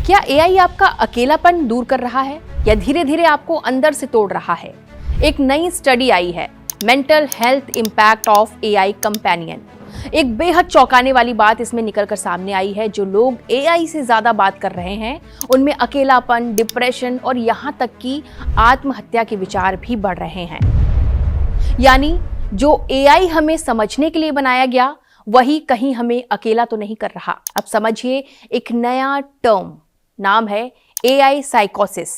क्या एआई आपका अकेलापन दूर कर रहा है या धीरे धीरे आपको अंदर से तोड़ रहा है? एक नई स्टडी आई है, mental health impact of AI companion. एक बेहद चौंकाने वाली बात इसमें निकलकर सामने आई है। जो लोग एआई से ज्यादा बात कर रहे हैं, उनमें अकेलापन, डिप्रेशन और यहां तक कि आत्महत्या के विचार भी बढ़ रहे हैं। यानी जो एआई हमें समझने के लिए बनाया गया, वही कहीं हमें अकेला तो नहीं कर रहा। अब समझिए, एक नया टर्म, नाम है एआई साइकोसिस।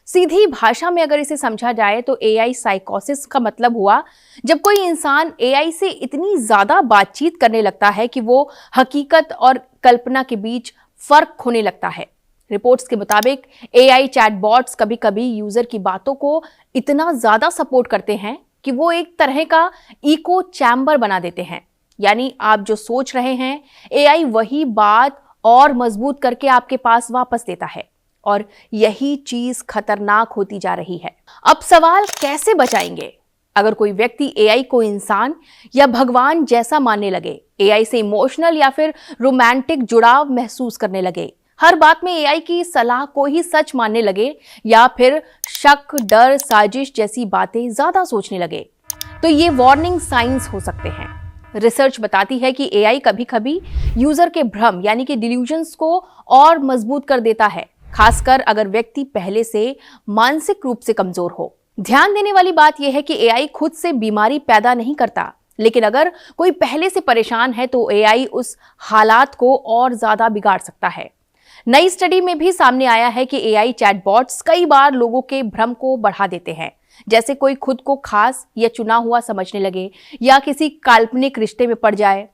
सीधी भाषा में अगर इसे समझा जाए तो एआई साइकोसिस का मतलब हुआ जब कोई इंसान एआई से इतनी ज्यादा बातचीत करने लगता है कि वो हकीकत और कल्पना के बीच फर्क होने लगता है। रिपोर्ट्स के मुताबिक एआई चैटबॉट्स कभी कभी यूजर की बातों को इतना ज्यादा सपोर्ट करते हैं कि वो एक तरह का इको चैम्बर बना देते हैं। यानी आप जो सोच रहे हैं, एआई वही बात और मजबूत करके आपके पास वापस देता है। और यही चीज खतरनाक होती जा रही है। अब सवाल, कैसे बचाएंगे? अगर कोई व्यक्ति एआई को इंसान या भगवान जैसा मानने लगे, एआई से इमोशनल या फिर रोमांटिक जुड़ाव महसूस करने लगे, हर बात में एआई की सलाह को ही सच मानने लगे, या फिर शक, डर, साजिश जैसी बातें ज्यादा सोचने लगे, तो ये वार्निंग साइंस हो सकते हैं। रिसर्च बताती है कि एआई कभी कभी यूजर के भ्रम यानी कि डिल्यूजन्स को और मजबूत कर देता है, खासकर अगर व्यक्ति पहले से मानसिक रूप से कमजोर हो। ध्यान देने वाली बात यह है कि एआई खुद से बीमारी पैदा नहीं करता, लेकिन अगर कोई पहले से परेशान है तो एआई उस हालात को और ज्यादा बिगाड़ सकता है। नई स्टडी में भी सामने आया है कि एआई चैटबॉट्स कई बार लोगों के भ्रम को बढ़ा देते हैं, जैसे कोई खुद को खास या चुना हुआ समझने लगे या किसी काल्पनिक रिश्ते में पड़ जाए।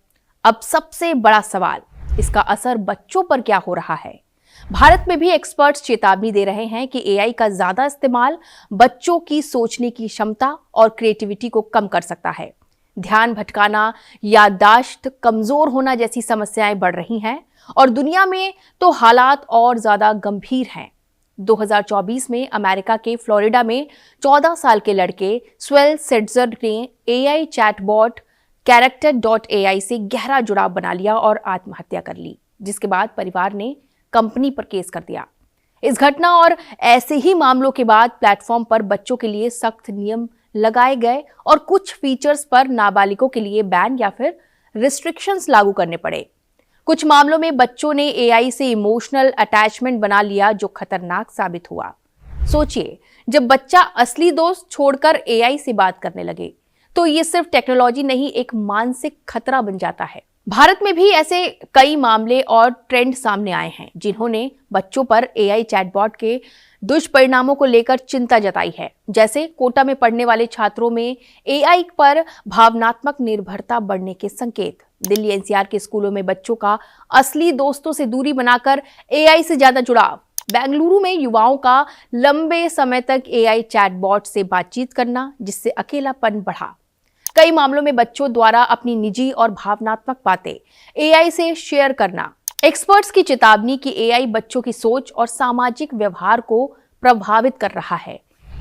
अब सबसे बड़ा सवाल, इसका असर बच्चों पर क्या हो रहा है? भारत में भी एक्सपर्ट्स चेतावनी दे रहे हैं कि एआई का ज्यादा इस्तेमाल बच्चों की सोचने की क्षमता और क्रिएटिविटी को कम कर सकता है। ध्यान भटकाना, याददाश्त कमजोर होना जैसी समस्याएं बढ़ रही हैं और दुनिया में तो हालात और ज्यादा गंभीर हैं। 2024 में अमेरिका के फ्लोरिडा में 14 साल के लड़के स्वेल सेट्जर ने एआई चैटबॉट कैरेक्टर.ai से गहरा जुड़ाव बना लिया और आत्महत्या कर ली, जिसके बाद परिवार ने कंपनी पर केस कर दिया। इस घटना और ऐसे ही मामलों के बाद प्लेटफॉर्म पर बच्चों के लिए सख्त नियम लगाए गए और कुछ फीचर्स पर नाबालिगों के लिए बैन या फिर रिस्ट्रिक्शंस लागू करने पड़े। कुछ मामलों में बच्चों ने एआई से इमोशनल अटैचमेंट बना लिया, जो खतरनाक साबित हुआ। सोचिए, जब बच्चा असली दोस्त छोड़कर एआई से बात करने लगे, तो ये सिर्फ टेक्नोलॉजी नहीं, एक मानसिक खतरा बन जाता है। भारत में भी ऐसे कई मामले और ट्रेंड सामने आए हैं, जिन्होंने बच्चों पर एआई चैटबॉट के दुष्परिणामों को लेकर चिंता जताई है। जैसे कोटा में पढ़ने वाले छात्रों में एआई पर भावनात्मक निर्भरता बढ़ने के संकेत। दिल्ली एनसीआर के स्कूलों में बच्चों का असली दोस्तों से दूरी बनाकर एआई से ज्यादा जुड़ाव। बेंगलुरु में युवाओं का लंबे समय तक एआई चैटबॉट से बातचीत करना, जिससे अकेलापन बढ़ा। कई मामलों में बच्चों द्वारा अपनी निजी और भावनात्मक बातें एआई से शेयर करना। एक्सपर्ट्स की चेतावनी कि एआई बच्चों की सोच और सामाजिक व्यवहार को प्रभावित कर रहा है।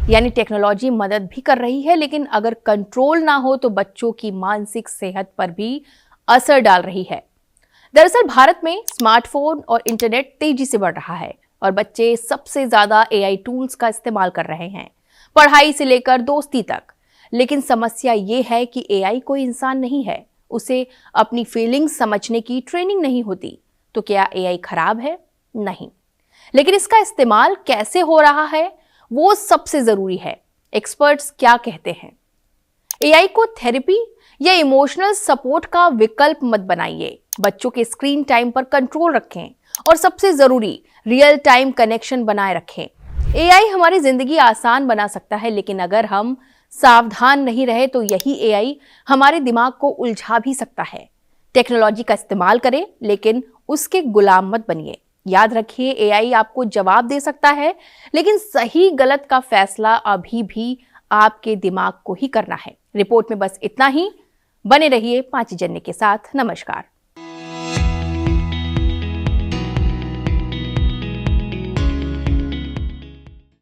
यानी टेक्नोलॉजी मदद भी कर रही है, लेकिन अगर कंट्रोल ना हो तो बच्चों की मानसिक सेहत पर भी असर डाल रही है। दरअसल भारत में स्मार्टफोन और इंटरनेट तेजी से बढ़ रहा है और बच्चे सबसे ज्यादा एआई टूल्स का इस्तेमाल कर रहे हैं, पढ़ाई से लेकर दोस्ती तक। लेकिन समस्या ये है कि एआई कोई इंसान नहीं है, उसे अपनी फीलिंग्स समझने की ट्रेनिंग नहीं होती। तो क्या एआई खराब है? नहीं, लेकिन इसका इस्तेमाल कैसे हो रहा है वो सबसे जरूरी है। एक्सपर्ट्स क्या कहते हैं? एआई को थेरेपी या इमोशनल सपोर्ट का विकल्प मत बनाइए। बच्चों के स्क्रीन टाइम पर कंट्रोल रखें और सबसे जरूरी, रियल टाइम कनेक्शन बनाए रखें। एआई हमारी जिंदगी आसान बना सकता है, लेकिन अगर हम सावधान नहीं रहे तो यही एआई हमारे दिमाग को उलझा भी सकता है। टेक्नोलॉजी का इस्तेमाल करें, लेकिन उसके गुलाम मत बनिए। याद रखिए, एआई आपको जवाब दे सकता है, लेकिन सही गलत का फैसला अभी भी आपके दिमाग को ही करना है। रिपोर्ट में बस इतना ही। बने रहिए पांच जन्य के साथ। नमस्कार।